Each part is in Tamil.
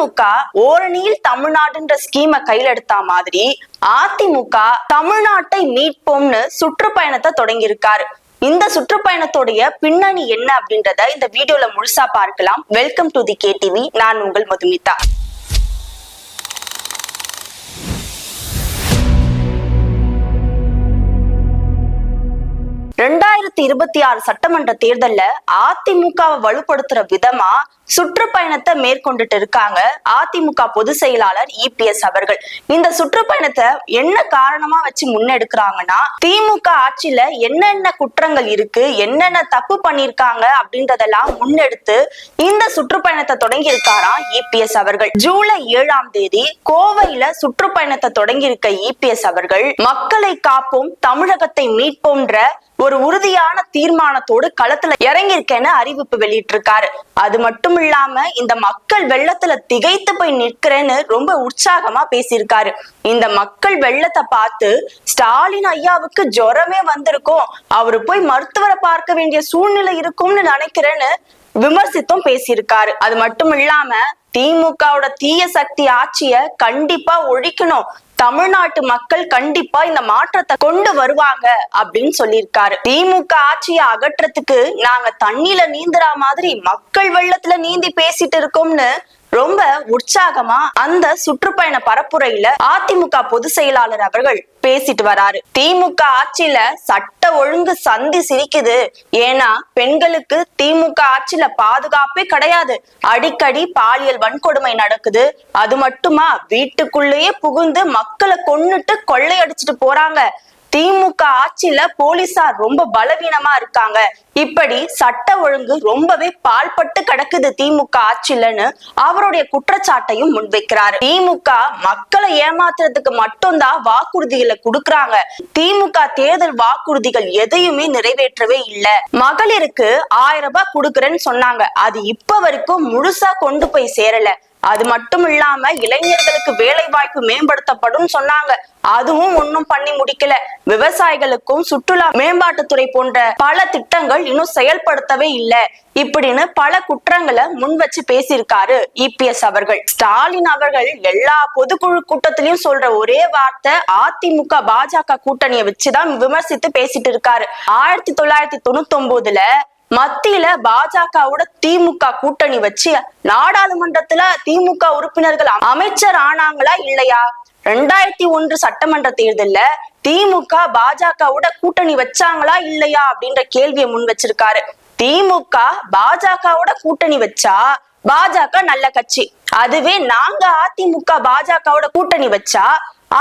திமுக ஓரணியில் தமிழ்நாடுன்ற ஸ்கீமை கையில எடுத்த மாதிரி அதிமுக தமிழ்நாட்டை மீட்போம்னு சுற்றுப்பயணத்தை தொடங்கி இருக்காரு. இந்த சுற்றுப்பயணத்தோடைய பின்னணி என்ன அப்படின்றத இந்த வீடியோல முழுசா பார்க்கலாம். Welcome to the KTV. நான் உங்கள் மதுமிதா. 2026 சட்டமன்ற தேர்தல்ல அதிமுகவை வலுப்படுத்துற விதமா சுற்றுப்பயணத்தை மேற்கொண்டுட்டு இருக்காங்க அதிமுக பொதுச் செயலாளர் EPS அவர்கள். இந்த சுற்றுப்பயணத்தை என்ன காரணமா வச்சு முன்னெடுக்கிறாங்கன்னா, திமுக ஆட்சியில என்னென்ன குற்றங்கள் இருக்கு, என்னென்ன தப்பு பண்ணிருக்காங்க அப்படின்றதெல்லாம் முன்னெடுத்து இந்த சுற்றுப்பயணத்தை தொடங்கி இருக்காராம் EPS அவர்கள். ஜூலை 7ஆம் தேதி கோவையில சுற்றுப்பயணத்தை தொடங்கி இருக்க EPS அவர்கள் மக்களை காப்போம், தமிழகத்தை மீட்போம்ன்ற ஒரு உறுதியான தீர்மானத்தோடு களத்துல இறங்கியிருக்கேன்னு அறிவிப்பு வெளியிட்டு இருக்காரு. அது மட்டும் இல்லாம இந்த மக்கள் வெள்ளத்துல திகைத்து போய் நிற்கிறேன்னு ரொம்ப உற்சாகமா பேசியிருக்காரு. இந்த மக்கள் வெள்ளத்தை பார்த்து ஸ்டாலின் ஐயாவுக்கு ஜுரமே வந்திருக்கும், அவரு போய் மருத்துவரை பார்க்க வேண்டிய சூழ்நிலை இருக்கும்னு நினைக்கிறேன்னு விமர்சித்தும் பேசியிருக்காரு. அது மட்டும் இல்லாம திமுகவோட தீய சக்தி ஆட்சிய கண்டிப்பா ஒழிக்கணும், தமிழ்நாட்டு மக்கள் கண்டிப்பா இந்த மாற்றத்தை கொண்டு வருவாங்க அப்படின்னு சொல்லியிருக்காரு. திமுக ஆட்சியை அகற்றத்துக்கு நாங்க தண்ணியில நீந்துற மாதிரி மக்கள் வெள்ளத்துல நீந்தி பேசிட்டு இருக்கோம்னு ரொம்ப உற்சாகமா அந்த சுற்றுப்பயண பரப்புரையில அதிமுக பொதுச் செயலாளர் அவர்கள் பேசிட்டு வராரு. திமுக ஆட்சியில சட்ட ஒழுங்கு சந்தி சிரிக்குது, ஏன்னா பெண்களுக்கு திமுக ஆட்சியில பாதுகாப்பே கிடையாது, அடிக்கடி பாலியல் வன்கொடுமை நடக்குது, அது மட்டுமா வீட்டுக்குள்ளேயே புகுந்து மக்களை கொன்னுட்டு கொள்ளையடிச்சிட்டு போறாங்க, திமுக ஆட்சியில போலீசார் ரொம்ப பலவீனமா இருக்காங்க, இப்படி சட்ட ஒழுங்கு ரொம்பவே பால்பட்டு கிடக்குது திமுக ஆட்சியிலன்னு அவருடைய குற்றச்சாட்டையும் முன்வைக்கிறாரு. திமுக மக்களை ஏமாத்துறதுக்கு மட்டும்தான் வாக்குறுதிகளை கொடுக்கறாங்க, திமுக தேர்தல் வாக்குறுதிகள் எதையுமே நிறைவேற்றவே இல்ல. மகளிருக்கு 1000 ரூபாய் கொடுக்கறேன்னு சொன்னாங்க, அது இப்ப வரைக்கும் முழுசா கொண்டு போய் சேரல. அது மட்டும் இல்லாம இளைஞர்களுக்கு வேலை வாய்ப்பு மேம்படுத்தப்படும் சொன்னாங்க, அதுவும் ஒன்னும் பண்ணி முடிக்கல. விவசாயிகளுக்கும் சுற்றுலா மேம்பாட்டுத்துறை போன்ற பல திட்டங்கள் இன்னும் செயல்படுத்தவே இல்ல. இப்படின்னு பல குற்றங்களை முன் வச்சு பேசியிருக்காரு EPS அவர்கள். ஸ்டாலின் அவர்கள் எல்லா பொதுக்குழு கூட்டத்திலையும் சொல்ற ஒரே வார்த்தை அதிமுக பாஜக கூட்டணியை வச்சுதான் விமர்சித்து பேசிட்டு இருக்காரு. 1999ல மத்தியில பாஜகவோட திமுக கூட்டணி வச்சு நாடாளுமன்றத்துல திமுக உறுப்பினர்கள் அமைச்சர் ஆனாங்களா இல்லையா? 2001 சட்டமன்ற தேர்தல்ல திமுக பாஜகவோட கூட்டணி வச்சாங்களா இல்லையா அப்படின்ற கேள்வியை முன் வச்சிருக்காரு. திமுக பாஜகவோட கூட்டணி வச்சா பாஜக நல்ல கட்சி, அதுவே நாங்க அதிமுக பாஜகவோட கூட்டணி வச்சா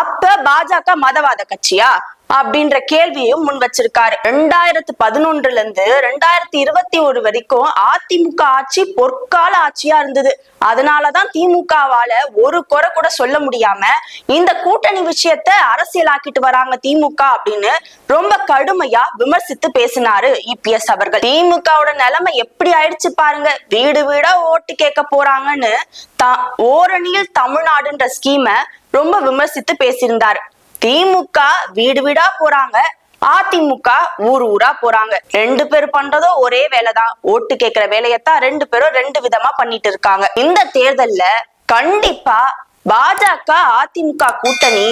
அப்ப பாஜக மதவாத கட்சியா அப்படின்ற கேள்வியும் முன் வச்சிருக்காரு. 2011 இருந்து 2021 வரைக்கும் அதிமுக ஆட்சி பொற்கால ஆட்சியா இருந்தது, அதனாலதான் திமுகவால ஒரு குறை கூட சொல்ல முடியாம இந்த கூட்டணி விஷயத்த அரசியலாக்கிட்டு வராங்க திமுக அப்படின்னு ரொம்ப கடுமையா விமர்சித்து பேசினாரு EPS அவர்கள். திமுகவோட நிலைமை எப்படி ஆயிடுச்சு பாருங்க, வீடு வீடா ஓட்டு கேட்க போறாங்கன்னு ஓரணியில் தமிழ்நாடுன்ற ஸ்கீமை ரொம்ப விமர்சித்து பேசியிருந்தாரு. திமுக வீடு வீடா போறாங்க, அதிமுக ஊர் ஊரா போறாங்க, 2 பேரும் பண்றதோ ஒரே வேலைதான், ஓட்டு கேட்கிற வேலையத்தான் 2 பேரும் 2 விதமா பண்ணிட்டு இருக்காங்க. இந்த தேர்தல்ல கண்டிப்பா பாஜக அதிமுக கூட்டணி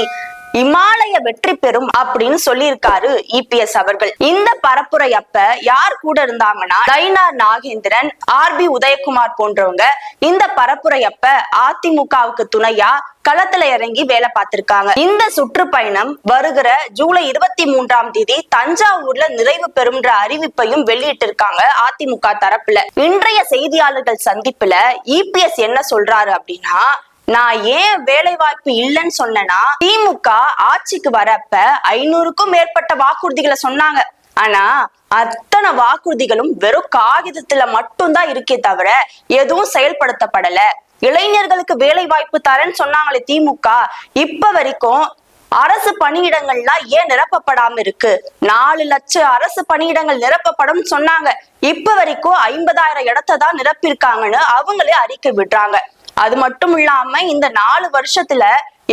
இமாலய வெற்றி பெறும் அப்படின்னு சொல்லியிருக்காரு EPS அவர்கள். இந்த பரப்புரை அப்ப யார் கூட இருந்தாங்கன்னா, நயினார் நாகேந்திரன், RB உதயகுமார் போன்றவங்க இந்த பரப்புரை அப்ப அதிமுகவுக்கு துணையா களத்துல இறங்கி வேலை பார்த்திருக்காங்க. இந்த சுற்றுப்பயணம் வருகிற ஜூலை 23ஆம் தேதி தஞ்சாவூர்ல நிறைவு பெறும்ன்ற அறிவிப்பையும் வெளியிட்டு இருக்காங்க அதிமுக தரப்புல. இன்றைய செய்தியாளர்கள் சந்திப்புல EPS என்ன சொல்றாரு அப்படின்னா, நான் ஏன் வேலை வாய்ப்பு இல்லைன்னு சொன்னேன்னா, திமுக ஆட்சிக்கு வரப்ப 500க்கும் மேற்பட்ட வாக்குறுதிகளை சொன்னாங்க, ஆனா அத்தனை வாக்குறுதிகளும் வெறும் காகிதத்துல மட்டும்தான் இருக்கே தவிர எதுவும் செயல்படுத்தப்படல. இளைஞர்களுக்கு வேலை வாய்ப்பு தரேன்னு சொன்னாங்களே திமுக, இப்ப வரைக்கும் அரசு பணியிடங்கள்லாம் ஏன் நிரப்பப்படாம இருக்கு? 4 லட்சம் அரசு பணியிடங்கள் நிரப்பப்படும் சொன்னாங்க, இப்ப வரைக்கும் 50,000 இடத்தை தான் நிரப்பியிருக்காங்கன்னு அவங்களே அறிக்கை விடுறாங்க. அது மட்டும் இல்லாம இந்த 4 வருஷத்துல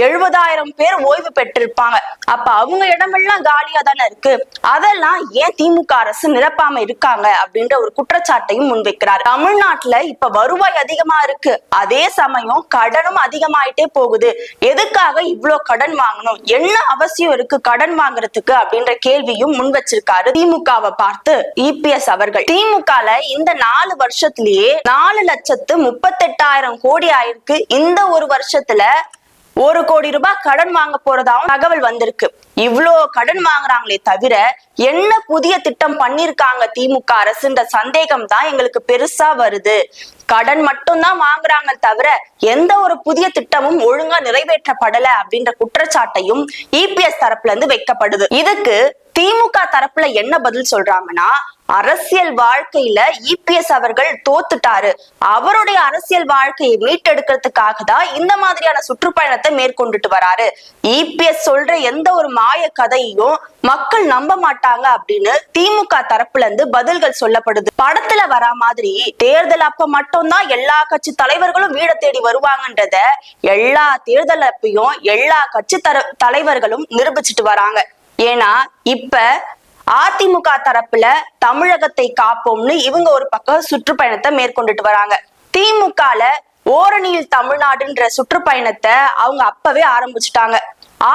70,000 பேர் ஓய்வு பெற்றிருப்பாங்க. அப்ப அவங்க இடமெல்லாம் காலியா தானே இருக்கு, அதெல்லாம் ஏன் திமுக அரசு நிரப்பாம இருக்காங்க அப்படின்ற ஒரு குற்றச்சாட்டையும் முன்வைக்கிறார். தமிழ்நாட்டுல இப்ப வருவாய் அதிகமா இருக்கு, அதே சமயம் கடனும் அதிகமாயிட்டே போகுது. எதுக்காக இவ்வளவு கடன் வாங்கணும், என்ன அவசியம் இருக்கு கடன் வாங்குறதுக்கு அப்படின்ற கேள்வியும் முன் வச்சிருக்காரு திமுகவை பார்த்து இபிஎஸ் அவர்கள். திமுகல இந்த 4 வருஷத்திலேயே 4,38,000 கோடி ஆயிருக்கு. இந்த ஒரு வருஷத்துல 1 கோடி ரூபாய் கடன் வாங்க போறதாவும் தகவல் வந்திருக்கு. இவ்வளோ கடன் வாங்குறாங்களே தவிர என்ன புதிய திட்டம் பண்ணிருக்காங்க திமுக அரசுன்ற சந்தேகம் தான் எங்களுக்கு பெருசா வருது. கடன் மட்டும் தான் வாங்குறாங்க தவிர எந்த ஒரு புதிய திட்டமும் ஒழுங்கா நிறைவேற்றப்படல அப்படின்ற குற்றச்சாட்டையும் இபிஎஸ் தரப்புல இருந்து வைக்கப்படுது. இதுக்கு திமுக தரப்புல என்ன பதில் சொல்றாங்கன்னா, அரசியல் வாழ்க்கையில இபிஎஸ் அவர்கள் தோத்துட்டாரு, அவருடைய அரசியல் வாழ்க்கையை மீட்டெடுக்கிறதுக்காக தான் இந்த மாதிரியான சுற்றுப்பயணத்தை மேற்கொண்டுட்டு வராரு. இபிஎஸ் சொல்ற எந்த ஒரு மாய கதையையும் மக்கள் நம்ப மாட்டாங்க அப்படின்னு திமுக தரப்புல இருந்து பதில்கள் சொல்லப்படுது. படத்துல வரா மாதிரி தேர்தல் அப்ப மட்டும்தான் எல்லா கட்சி தலைவர்களும் வீட தேடி வருவாங்கன்றத எல்லா தேர்தல் அப்பையும் எல்லா கட்சி தலைவர்களும் நிரூபிச்சுட்டு வராங்க. ஏன்னா இப்ப அதிமுக தரப்புல தமிழகத்தை காப்போம்னு இவங்க ஒரு பக்கம் சுற்றுப்பயணத்தை மேற்கொண்டுட்டு வராங்க. திமுகல ஓரணியில் தமிழ்நாடுன்ற சுற்றுப்பயணத்தை அவங்க அப்பவே ஆரம்பிச்சுட்டாங்க.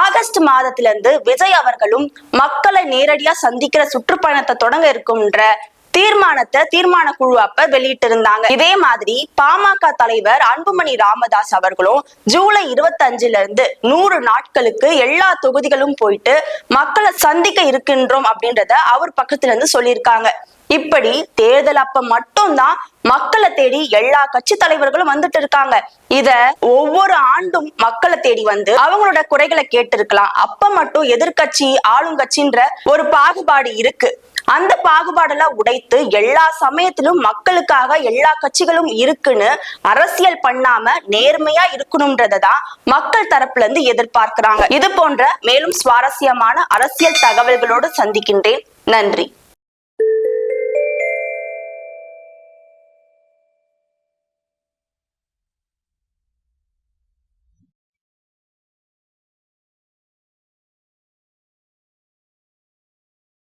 ஆகஸ்ட் மாதத்துல இருந்து விஜய் அவர்களும் மக்களை நேரடியா சந்திக்கிற சுற்றுப்பயணத்தை தொடங்க இருக்கும்ன்ற தீர்மான குழு அப்ப வெளியிட்டு இருந்தாங்க. இதே மாதிரி பாமக தலைவர் அன்புமணி ராமதாஸ் அவர்களும் ஜூலை 25ல இருந்து 100 நாட்களுக்கு எல்லா தொகுதிகளும் போயிட்டு மக்களை சந்திக்க இருக்கின்றோம் அப்படின்றத அவர் பக்கத்துல இருந்து சொல்லியிருக்காங்க. இப்படி தேர்தல் அப்ப மட்டும்தான் மக்களை தேடி எல்லா கட்சி தலைவர்களும் வந்துட்டு இருக்காங்க. இத ஒவ்வொரு ஆண்டும் மக்களை தேடி வந்து அவங்களோட குறைகளை கேட்டு இருக்கலாம். அப்ப மட்டும் எதிர்கட்சி ஆளுங்கட்சின்ற ஒரு பாகுபாடு இருக்கு. அந்த பாகுபாடெல்லாம் உடைத்து எல்லா சமயத்திலும் மக்களுக்காக எல்லா கட்சிகளும் இருக்குன்னு அரசியல் பண்ணாம நேர்மையா இருக்கணும்ன்றதான் மக்கள் தரப்புல இருந்து எதிர்பார்க்கிறாங்க. இது போன்ற மேலும் சுவாரஸ்யமான அரசியல் தகவல்களோடு சந்திக்கின்றேன். நன்றி.